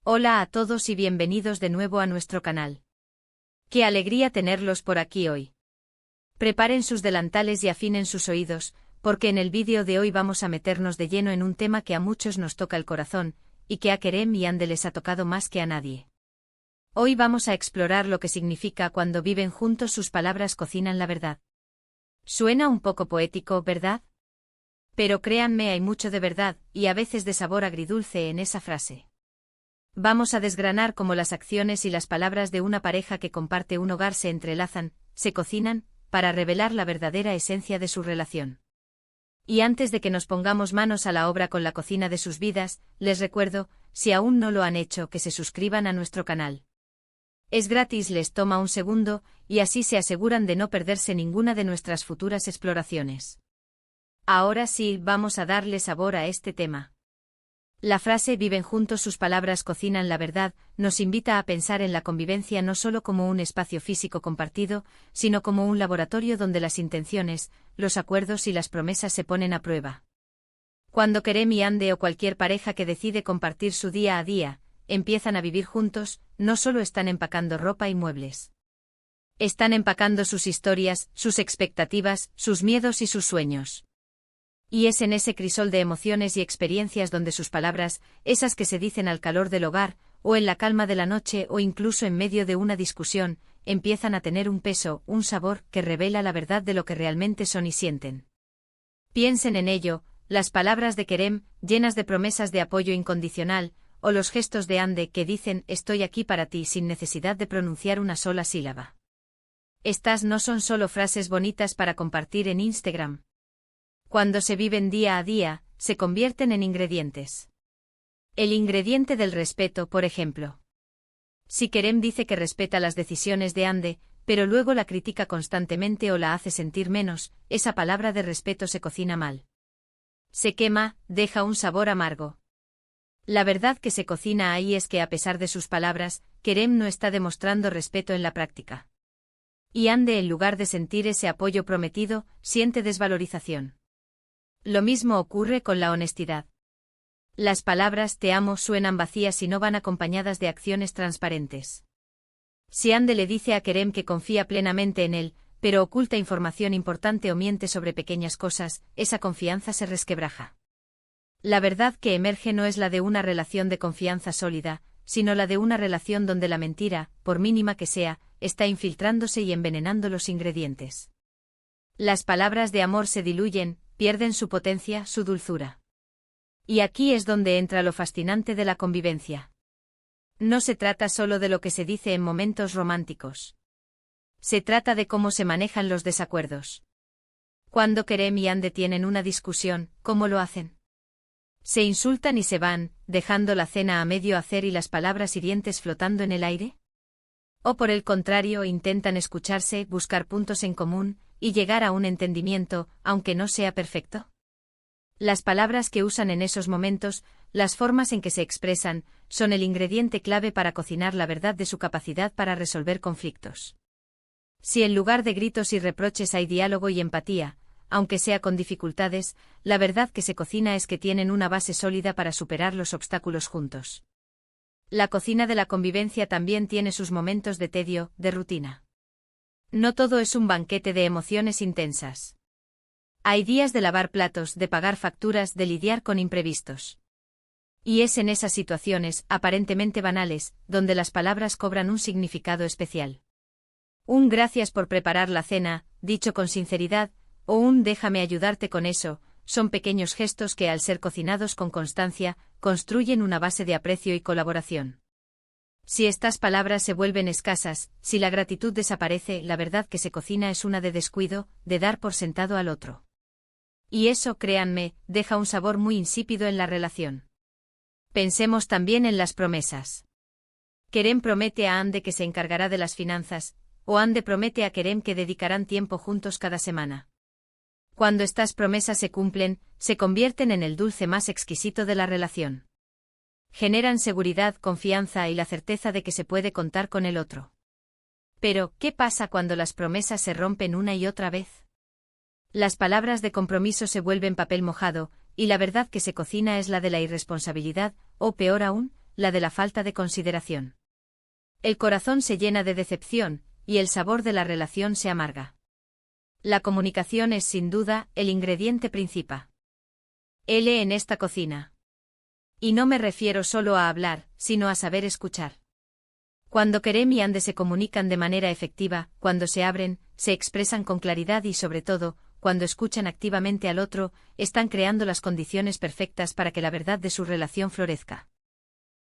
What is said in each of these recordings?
Hola a todos y bienvenidos de nuevo a nuestro canal. Qué alegría tenerlos por aquí hoy. Preparen sus delantales y afinen sus oídos, porque en el vídeo de hoy vamos a meternos de lleno en un tema que a muchos nos toca el corazón, y que a Kerem y Hande les ha tocado más que a nadie. Hoy vamos a explorar lo que significa cuando viven juntos sus palabras cocinan la verdad. Suena un poco poético, ¿verdad? Pero créanme, hay mucho de verdad, y a veces de sabor agridulce en esa frase. Vamos a desgranar cómo las acciones y las palabras de una pareja que comparte un hogar se entrelazan, se cocinan, para revelar la verdadera esencia de su relación. Y antes de que nos pongamos manos a la obra con la cocina de sus vidas, les recuerdo, si aún no lo han hecho, que se suscriban a nuestro canal. Es gratis, les toma un segundo, y así se aseguran de no perderse ninguna de nuestras futuras exploraciones. Ahora sí, vamos a darle sabor a este tema. La frase viven juntos sus palabras cocinan la verdad nos invita a pensar en la convivencia no solo como un espacio físico compartido, sino como un laboratorio donde las intenciones, los acuerdos y las promesas se ponen a prueba. Cuando Kerem y Hande o cualquier pareja que decide compartir su día a día, empiezan a vivir juntos, no solo están empacando ropa y muebles. Están empacando sus historias, sus expectativas, sus miedos y sus sueños. Y es en ese crisol de emociones y experiencias donde sus palabras, esas que se dicen al calor del hogar, o en la calma de la noche o incluso en medio de una discusión, empiezan a tener un peso, un sabor que revela la verdad de lo que realmente son y sienten. Piensen en ello, las palabras de Kerem, llenas de promesas de apoyo incondicional, o los gestos de Hande que dicen estoy aquí para ti sin necesidad de pronunciar una sola sílaba. Estas no son solo frases bonitas para compartir en Instagram. Cuando se viven día a día, se convierten en ingredientes. El ingrediente del respeto, por ejemplo. Si Kerem dice que respeta las decisiones de Hande, pero luego la critica constantemente o la hace sentir menos, esa palabra de respeto se cocina mal. Se quema, deja un sabor amargo. La verdad que se cocina ahí es que a pesar de sus palabras, Kerem no está demostrando respeto en la práctica. Y Hande, en lugar de sentir ese apoyo prometido, siente desvalorización. Lo mismo ocurre con la honestidad. Las palabras te amo suenan vacías si no van acompañadas de acciones transparentes. Si Hande le dice a Kerem que confía plenamente en él, pero oculta información importante o miente sobre pequeñas cosas, esa confianza se resquebraja. La verdad que emerge no es la de una relación de confianza sólida, sino la de una relación donde la mentira, por mínima que sea, está infiltrándose y envenenando los ingredientes. Las palabras de amor se diluyen, pierden su potencia, su dulzura. Y aquí es donde entra lo fascinante de la convivencia. No se trata solo de lo que se dice en momentos románticos. Se trata de cómo se manejan los desacuerdos. Cuando Kerem y Hande tienen una discusión, ¿cómo lo hacen? ¿Se insultan y se van, dejando la cena a medio hacer y las palabras hirientes flotando en el aire? ¿O por el contrario intentan escucharse, buscar puntos en común, y llegar a un entendimiento, aunque no sea perfecto? Las palabras que usan en esos momentos, las formas en que se expresan, son el ingrediente clave para cocinar la verdad de su capacidad para resolver conflictos. Si en lugar de gritos y reproches hay diálogo y empatía, aunque sea con dificultades, la verdad que se cocina es que tienen una base sólida para superar los obstáculos juntos. La cocina de la convivencia también tiene sus momentos de tedio, de rutina. No todo es un banquete de emociones intensas. Hay días de lavar platos, de pagar facturas, de lidiar con imprevistos. Y es en esas situaciones, aparentemente banales, donde las palabras cobran un significado especial. Un gracias por preparar la cena, dicho con sinceridad, o un déjame ayudarte con eso, son pequeños gestos que al ser cocinados con constancia, construyen una base de aprecio y colaboración. Si estas palabras se vuelven escasas, si la gratitud desaparece, la verdad que se cocina es una de descuido, de dar por sentado al otro. Y eso, créanme, deja un sabor muy insípido en la relación. Pensemos también en las promesas. Kerem promete a Hande que se encargará de las finanzas, o Hande promete a Kerem que dedicarán tiempo juntos cada semana. Cuando estas promesas se cumplen, se convierten en el dulce más exquisito de la relación. Generan seguridad, confianza y la certeza de que se puede contar con el otro. Pero, ¿qué pasa cuando las promesas se rompen una y otra vez? Las palabras de compromiso se vuelven papel mojado, y la verdad que se cocina es la de la irresponsabilidad, o peor aún, la de la falta de consideración. El corazón se llena de decepción, y el sabor de la relación se amarga. La comunicación es sin duda el ingrediente principal. L en esta cocina. Y no me refiero solo a hablar, sino a saber escuchar. Cuando Kerem y Ande se comunican de manera efectiva, cuando se abren, se expresan con claridad y sobre todo, cuando escuchan activamente al otro, están creando las condiciones perfectas para que la verdad de su relación florezca.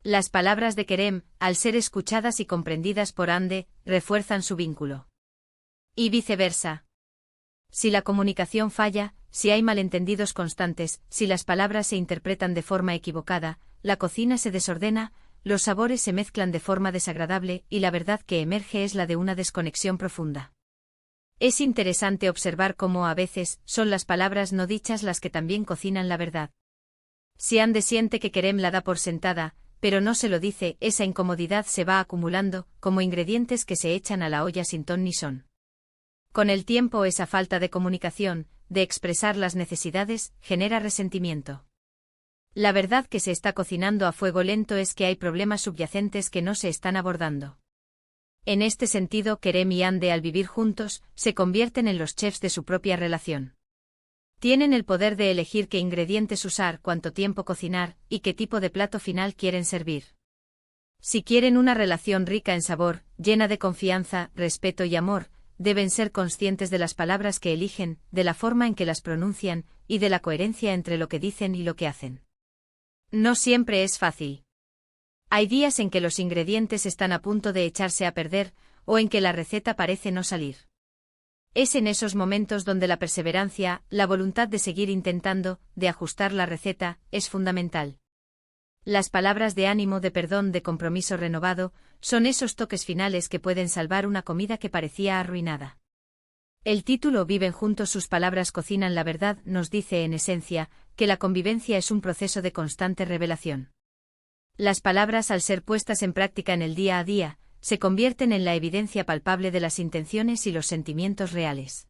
Las palabras de Kerem, al ser escuchadas y comprendidas por Ande, refuerzan su vínculo. Y viceversa. Si la comunicación falla, si hay malentendidos constantes, si las palabras se interpretan de forma equivocada, la cocina se desordena, los sabores se mezclan de forma desagradable y la verdad que emerge es la de una desconexión profunda. Es interesante observar cómo a veces son las palabras no dichas las que también cocinan la verdad. Si Ande siente que Kerem la da por sentada, pero no se lo dice, esa incomodidad se va acumulando, como ingredientes que se echan a la olla sin ton ni son. Con el tiempo esa falta de comunicación, de expresar las necesidades, genera resentimiento. La verdad que se está cocinando a fuego lento es que hay problemas subyacentes que no se están abordando. En este sentido, Kerem y Ande al vivir juntos, se convierten en los chefs de su propia relación. Tienen el poder de elegir qué ingredientes usar, cuánto tiempo cocinar, y qué tipo de plato final quieren servir. Si quieren una relación rica en sabor, llena de confianza, respeto y amor, deben ser conscientes de las palabras que eligen, de la forma en que las pronuncian, y de la coherencia entre lo que dicen y lo que hacen. No siempre es fácil. Hay días en que los ingredientes están a punto de echarse a perder, o en que la receta parece no salir. Es en esos momentos donde la perseverancia, la voluntad de seguir intentando, de ajustar la receta, es fundamental. Las palabras de ánimo, de perdón, de compromiso renovado, son esos toques finales que pueden salvar una comida que parecía arruinada. El título Viven juntos, sus palabras cocinan la verdad nos dice en esencia, que la convivencia es un proceso de constante revelación. Las palabras al ser puestas en práctica en el día a día, se convierten en la evidencia palpable de las intenciones y los sentimientos reales.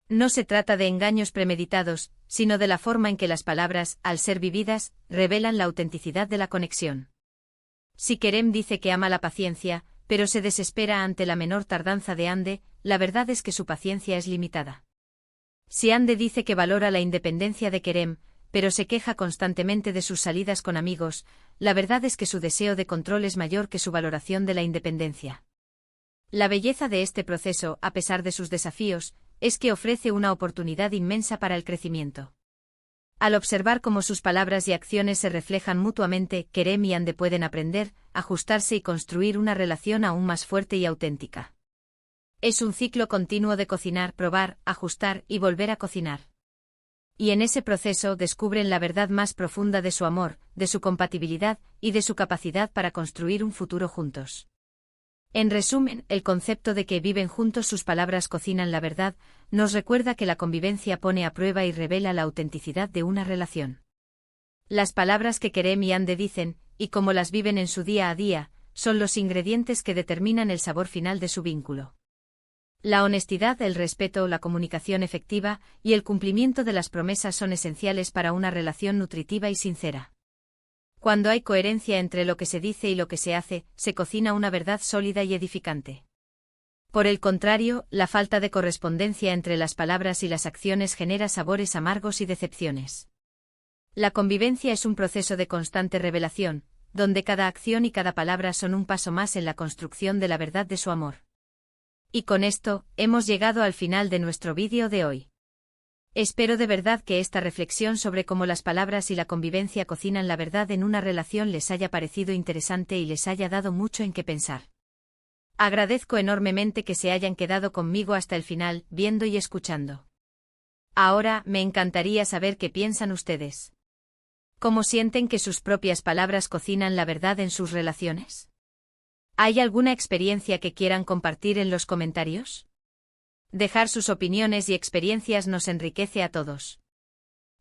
No se trata de engaños premeditados, sino de la forma en que las palabras, al ser vividas, revelan la autenticidad de la conexión. Si Kerem dice que ama la paciencia, pero se desespera ante la menor tardanza de Ande, la verdad es que su paciencia es limitada. Si Ande dice que valora la independencia de Kerem, pero se queja constantemente de sus salidas con amigos, la verdad es que su deseo de control es mayor que su valoración de la independencia. La belleza de este proceso, a pesar de sus desafíos, es que ofrece una oportunidad inmensa para el crecimiento. Al observar cómo sus palabras y acciones se reflejan mutuamente, Kerem y Ande pueden aprender, ajustarse y construir una relación aún más fuerte y auténtica. Es un ciclo continuo de cocinar, probar, ajustar y volver a cocinar. Y en ese proceso descubren la verdad más profunda de su amor, de su compatibilidad y de su capacidad para construir un futuro juntos. En resumen, el concepto de que viven juntos, sus palabras cocinan la verdad, nos recuerda que la convivencia pone a prueba y revela la autenticidad de una relación. Las palabras que Kerem y Ande dicen, y cómo las viven en su día a día, son los ingredientes que determinan el sabor final de su vínculo. La honestidad, el respeto, la comunicación efectiva y el cumplimiento de las promesas son esenciales para una relación nutritiva y sincera. Cuando hay coherencia entre lo que se dice y lo que se hace, se cocina una verdad sólida y edificante. Por el contrario, la falta de correspondencia entre las palabras y las acciones genera sabores amargos y decepciones. La convivencia es un proceso de constante revelación, donde cada acción y cada palabra son un paso más en la construcción de la verdad de su amor. Y con esto, hemos llegado al final de nuestro vídeo de hoy. Espero de verdad que esta reflexión sobre cómo las palabras y la convivencia cocinan la verdad en una relación les haya parecido interesante y les haya dado mucho en qué pensar. Agradezco enormemente que se hayan quedado conmigo hasta el final, viendo y escuchando. Ahora, me encantaría saber qué piensan ustedes. ¿Cómo sienten que sus propias palabras cocinan la verdad en sus relaciones? ¿Hay alguna experiencia que quieran compartir en los comentarios? Dejar sus opiniones y experiencias nos enriquece a todos.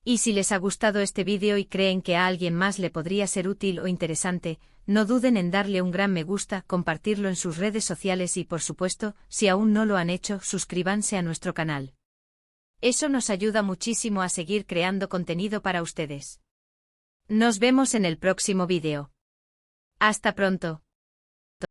Y si les ha gustado este vídeo y creen que a alguien más le podría ser útil o interesante, no duden en darle un gran me gusta, compartirlo en sus redes sociales y, por supuesto, si aún no lo han hecho, suscríbanse a nuestro canal. Eso nos ayuda muchísimo a seguir creando contenido para ustedes. Nos vemos en el próximo vídeo. Hasta pronto.